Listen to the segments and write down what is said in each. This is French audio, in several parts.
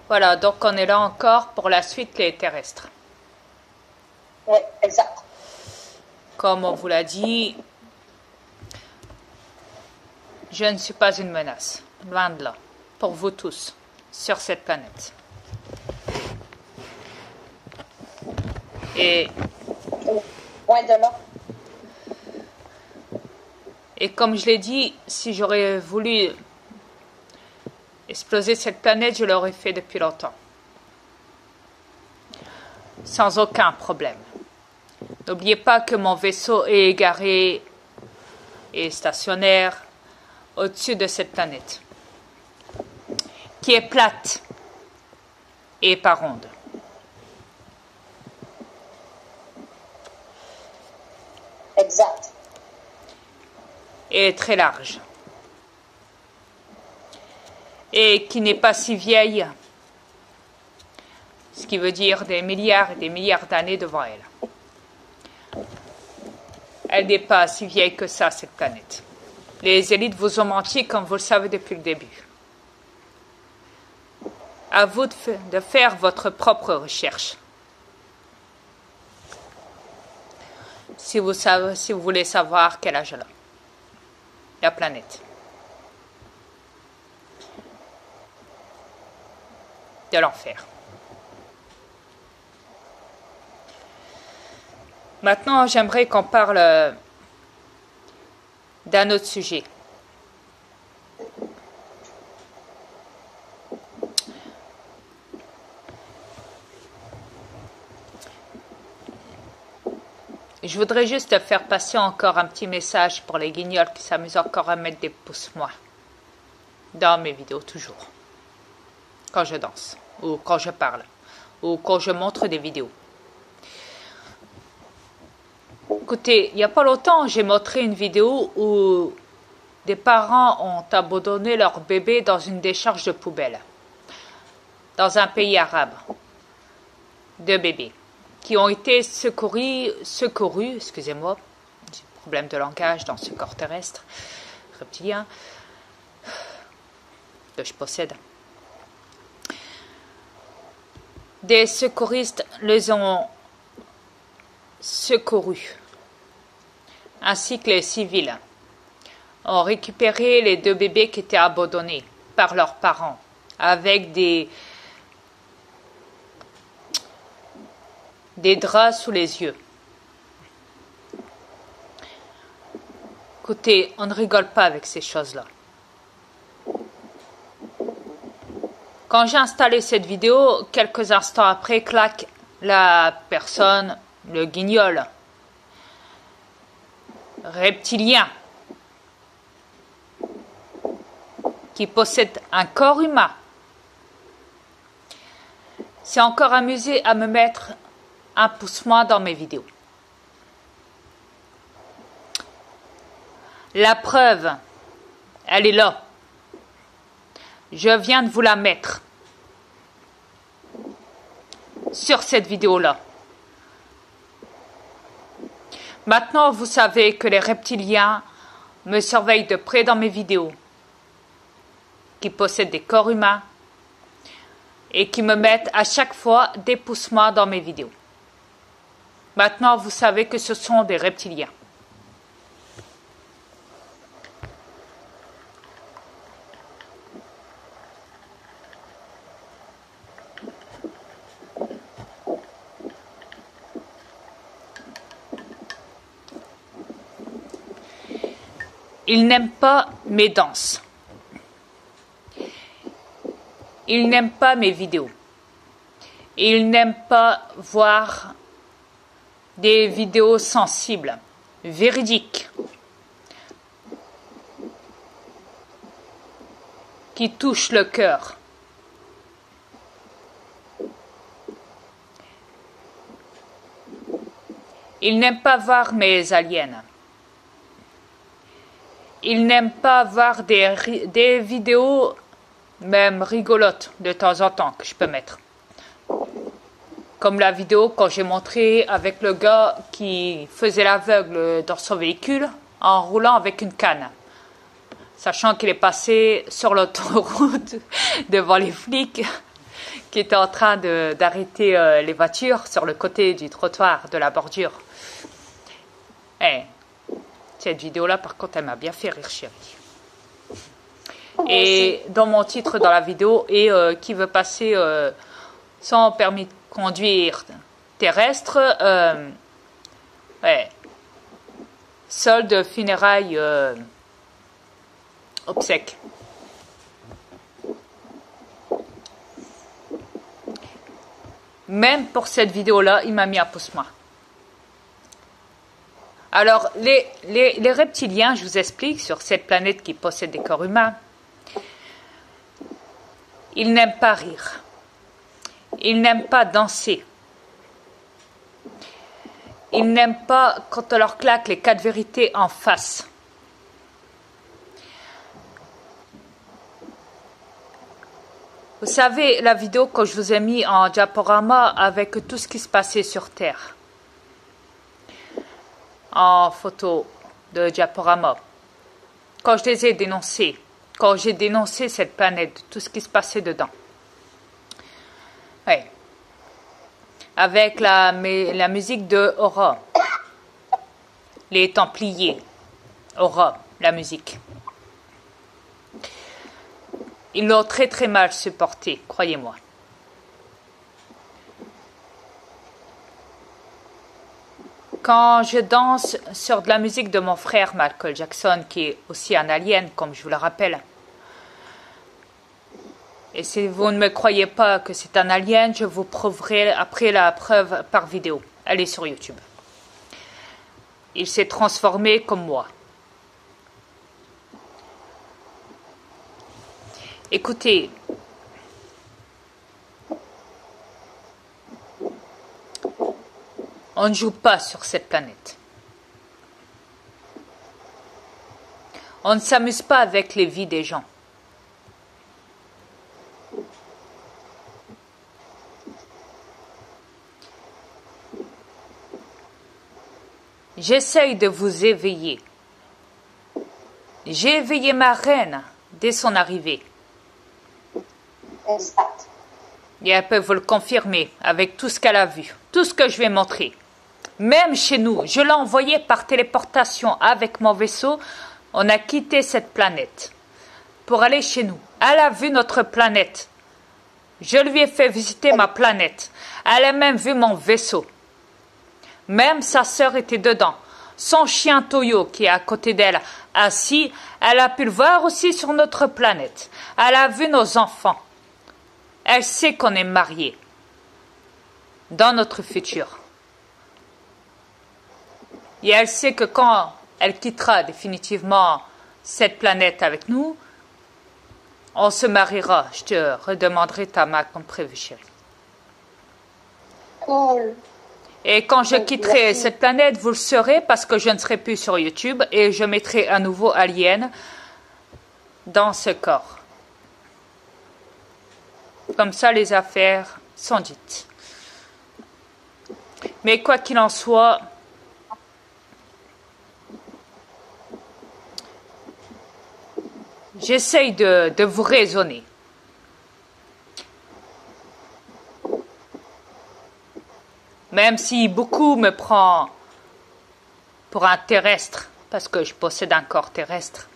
Voilà, donc on est là encore pour la suite, les terrestres. Oui, exact. Comme on vous l'a dit, je ne suis pas une menace, loin de là, pour vous tous, sur cette planète. Et Loin de là. Et comme je l'ai dit, si j'aurais voulu exploser cette planète, je l'aurais fait depuis longtemps. Sans aucun problème. N'oubliez pas que mon vaisseau est égaré et stationnaire au-dessus de cette planète, qui est plate et pas ronde. Exact. Et très large. Et qui n'est pas si vieille, ce qui veut dire des milliards et des milliards d'années devant elle. Elle n'est pas si vieille que ça, cette planète. Les élites vous ont menti comme vous le savez depuis le début. À vous de faire votre propre recherche. Si vous voulez savoir quel âge elle a. La planète. De l'enfer. Maintenant, j'aimerais qu'on parle d'un autre sujet. Je voudrais juste faire passer encore un petit message pour les guignols qui s'amusent encore à mettre des pouces moi dans mes vidéos toujours. Quand je danse, ou quand je parle, ou quand je montre des vidéos. Écoutez, il n'y a pas longtemps, j'ai montré une vidéo où des parents ont abandonné leur bébé dans une décharge de poubelle, dans un pays arabe. Deux bébés qui ont été secourus, excusez-moi, j'ai un problème de langage dans ce corps terrestre, reptilien, que je possède. Des secouristes les ont secourus, ainsi que les civils, ont récupéré les deux bébés qui étaient abandonnés par leurs parents, avec des draps sous les yeux. Écoutez, on ne rigole pas avec ces choses-là. Quand j'ai installé cette vidéo, quelques instants après, clac, la personne, le guignol, reptilien, qui possède un corps humain, s'est encore amusé à me mettre un pouce moins dans mes vidéos. La preuve, elle est là. Je viens de vous la mettre sur cette vidéo-là. Maintenant, vous savez que les reptiliens me surveillent de près dans mes vidéos, qui possèdent des corps humains et qui me mettent à chaque fois des pouces moins dans mes vidéos. Maintenant, vous savez que ce sont des reptiliens. Ils n'aiment pas mes danses. Ils n'aiment pas mes vidéos. Ils n'aiment pas voir des vidéos sensibles, véridiques, qui touchent le cœur. Ils n'aiment pas voir mes aliens. Ils n'aiment pas voir des vidéos, même rigolotes, de temps en temps, que je peux mettre. Comme la vidéo quand j'ai montré avec le gars qui faisait l'aveugle dans son véhicule en roulant avec une canne. Sachant qu'il est passé sur l'autoroute devant les flics qui était en train d'arrêter les voitures sur le côté du trottoir de la bordure. Cette vidéo-là, par contre, elle m'a bien fait rire, chérie. Et dans mon titre dans la vidéo, et qui veut passer sans permis de conduire terrestre, solde, funérailles, obsèques. Même pour cette vidéo-là, il m'a mis un pouce-moi. Alors, les reptiliens, je vous explique, sur cette planète qui possède des corps humains, ils n'aiment pas rire. Ils n'aiment pas danser. Ils n'aiment pas quand on leur claque les 4 vérités en face. Vous savez, la vidéo que je vous ai mis en diaporama avec tout ce qui se passait sur Terre. En photo de diaporama. Quand je les ai dénoncés, quand j'ai dénoncé cette planète, tout ce qui se passait dedans. Oui. Avec la musique de Aura. Les Templiers. Aura, la musique. Ils l'ont très très mal supporté, croyez-moi. Quand je danse sur de la musique de mon frère Michael Jackson, qui est aussi un alien, comme je vous le rappelle, et si vous ne me croyez pas que c'est un alien, je vous prouverai après la preuve par vidéo. Elle est sur YouTube. Il s'est transformé comme moi. Écoutez, on ne joue pas sur cette planète. On ne s'amuse pas avec les vies des gens. J'essaye de vous éveiller. J'ai éveillé ma reine dès son arrivée. Exact. Et elle peut vous le confirmer avec tout ce qu'elle a vu, tout ce que je vais montrer. Même chez nous, je l'ai envoyé par téléportation avec mon vaisseau. On a quitté cette planète pour aller chez nous. Elle a vu notre planète. Je lui ai fait visiter ma planète. Elle a même vu mon vaisseau. Même sa sœur était dedans. Son chien Toyo qui est à côté d'elle, assis, elle a pu le voir aussi sur notre planète. Elle a vu nos enfants. Elle sait qu'on est mariés dans notre futur. Et elle sait que quand elle quittera définitivement cette planète avec nous, on se mariera. Je te redemanderai ta main comme prévu, chérie. Cool. Et quand je quitterai cette planète, vous le saurez parce que je ne serai plus sur YouTube et je mettrai un nouveau alien dans ce corps. Comme ça, les affaires sont dites. Mais quoi qu'il en soit, j'essaye de vous raisonner. Même si beaucoup me prend pour un terrestre, parce que je possède un corps terrestre.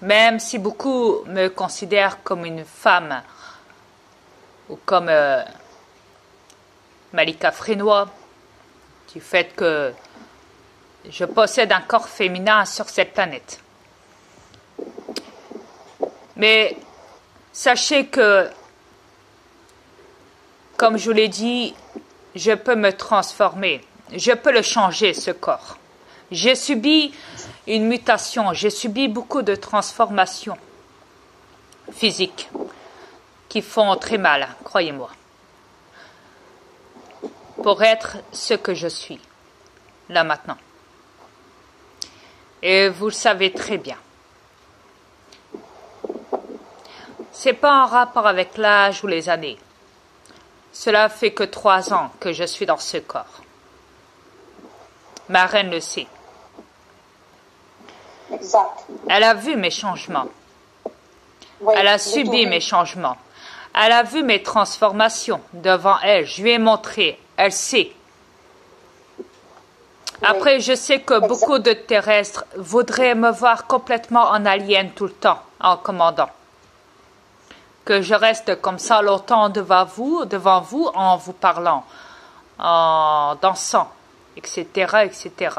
Même si beaucoup me considèrent comme une femme, ou comme Malika Frénois, du fait que je possède un corps féminin sur cette planète. Mais sachez que, comme je vous l'ai dit, je peux me transformer, je peux le changer, ce corps. J'ai subi une mutation, j'ai subi beaucoup de transformations physiques qui font très mal, croyez-moi, pour être ce que je suis, là maintenant. Et vous le savez très bien. C'est pas en rapport avec l'âge ou les années. Cela fait que 3 ans que je suis dans ce corps. Ma reine le sait. Exact. Elle a vu mes changements. Oui, Elle a subi mes changements. Elle a vu mes transformations devant elle. Je lui ai montré. Elle sait. Après, je sais que beaucoup de terrestres voudraient me voir complètement en alien tout le temps, en commandant. Que je reste comme ça longtemps devant vous, en vous parlant, en dansant, etc., etc.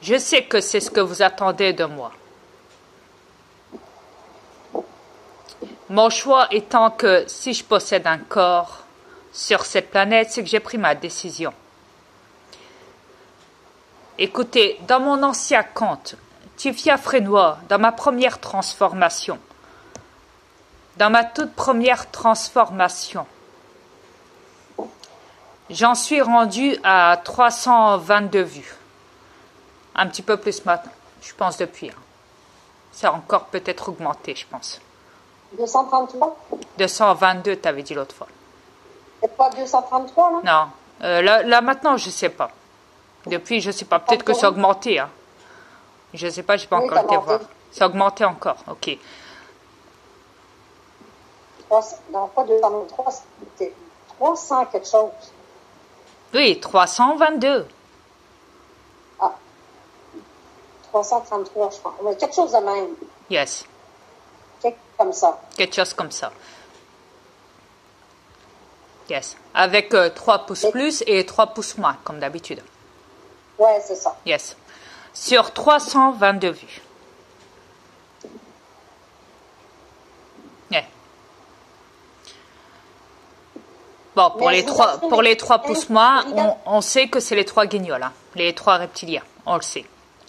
Je sais que c'est ce que vous attendez de moi. Mon choix étant que si je possède un corps sur cette planète, c'est que j'ai pris ma décision. Écoutez, dans mon ancien compte, Tifia Frénois, dans ma première transformation, dans ma toute première transformation, j'en suis rendu à 322 vues. Un petit peu plus maintenant, je pense depuis. Ça a encore peut-être augmenté, je pense. 233? 222, t'avais dit l'autre fois. C'est pas 233, là? Non. Là, maintenant, je sais pas. Depuis, je sais pas. Peut-être que ça a augmenté. Hein. Je sais pas, j'ai pas encore été voir. Ça a augmenté encore, ok. Non, pas 233, c'était 300 quelque chose. Oui, 322. Ah. 333, je pense. Mais quelque chose de même. Yes. Comme ça. Quelque chose comme ça. Yes. Avec 3 pouces plus et 3 pouces moins, comme d'habitude. Ouais, c'est ça. Yes. Sur 322 vues. Yeah. Bon, pour les 3 pouces moins, on sait que c'est les 3 guignols, hein, les 3 reptiliens. On le sait.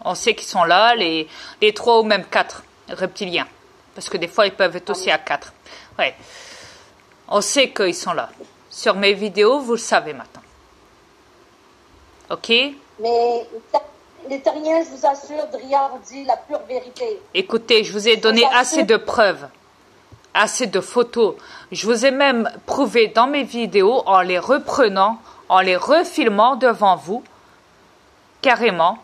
On sait qu'ils sont là, les 3 ou même 4 reptiliens. Parce que des fois, ils peuvent être aussi à 4. Ouais. On sait qu'ils sont là. Sur mes vidéos, vous le savez maintenant. OK? Mais les terriens, je vous assure, Dria vous dit la pure vérité. Écoutez, je vous ai donné assez de preuves, assez de photos. Je vous ai même prouvé dans mes vidéos, en les reprenant, en les refilmant devant vous, carrément,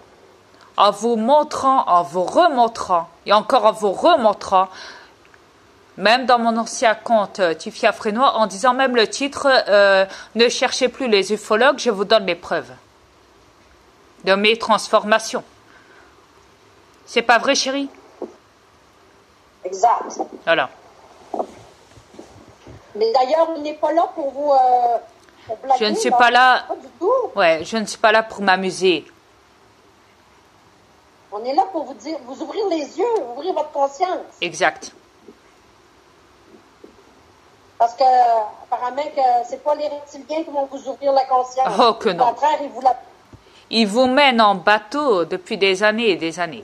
en vous montrant, en vous remontrant, et encore en vous remontrant, même dans mon ancien compte Tifia Frénois, en disant même le titre « Ne cherchez plus les ufologues, je vous donne mes preuves de mes transformations ». C'est pas vrai, chérie? Exact. Voilà. Mais d'ailleurs, on n'est pas là pour vous pour blaguer. Je ne suis pas là. Pas du tout. Ouais, je ne suis pas là pour m'amuser. On est là pour vous dire, vous ouvrir les yeux, ouvrir votre conscience. Exact. Parce que apparemment que c'est pas les reptiliens qui vont vous ouvrir la conscience. Oh que non. Au contraire, Ils vous mènent en bateau depuis des années et des années.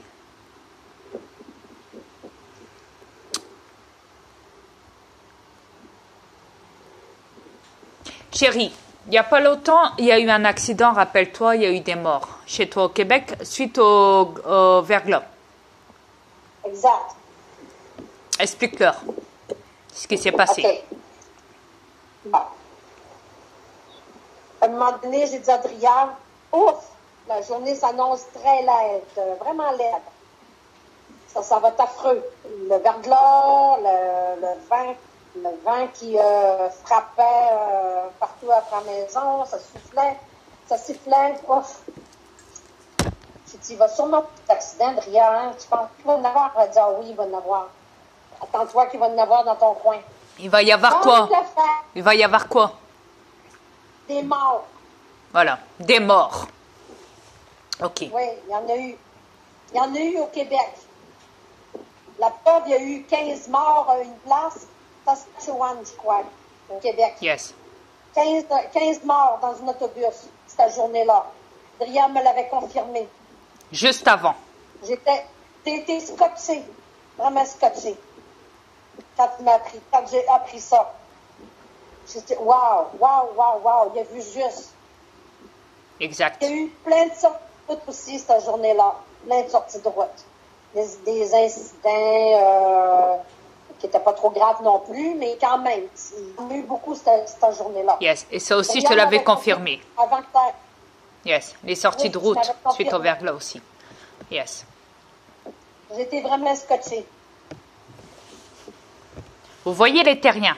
Chérie, il n'y a pas longtemps, il y a eu un accident, rappelle-toi, il y a eu des morts chez toi au Québec suite au verglas. Exact. Explique-leur ce qui s'est passé. OK. Bon. À un moment donné, j'ai dit à Adrien, ouf, la journée s'annonce très laide, vraiment laide. Ça va être affreux. Le verglas, le vent qui frappait partout après la maison, ça sifflait, ouf. J'ai dit, il va sûrement avoir un accident, Adrien, hein? Tu penses qu'il va en avoir? Elle a dit, ah oui, il va en avoir. Attends-toi qu'il va en avoir dans ton coin. Il va y avoir quoi? Il va y avoir quoi? Des morts. Voilà, des morts. OK. Oui, il y en a eu. Il y en a eu au Québec. La preuve, il y a eu 15 morts à une place, Saskatchewan, je crois, au Québec. Yes. 15 morts dans un autobus, cette journée-là. Adrien me l'avait confirmé. Juste avant. J'ai été scotché, vraiment scotché. Quand j'ai appris ça. J'étais, wow, il a vu juste. Exact. Il y a eu plein de sorties de route aussi cette journée-là. Plein de sorties de route. Des incidents qui n'étaient pas trop graves non plus, mais quand même, il y en a eu beaucoup cette journée-là. Yes, et ça aussi, je te l'avais confirmé. Avant que yes, les sorties de route suite au verglas aussi. Yes. J'étais vraiment scotché. Vous voyez les terriens.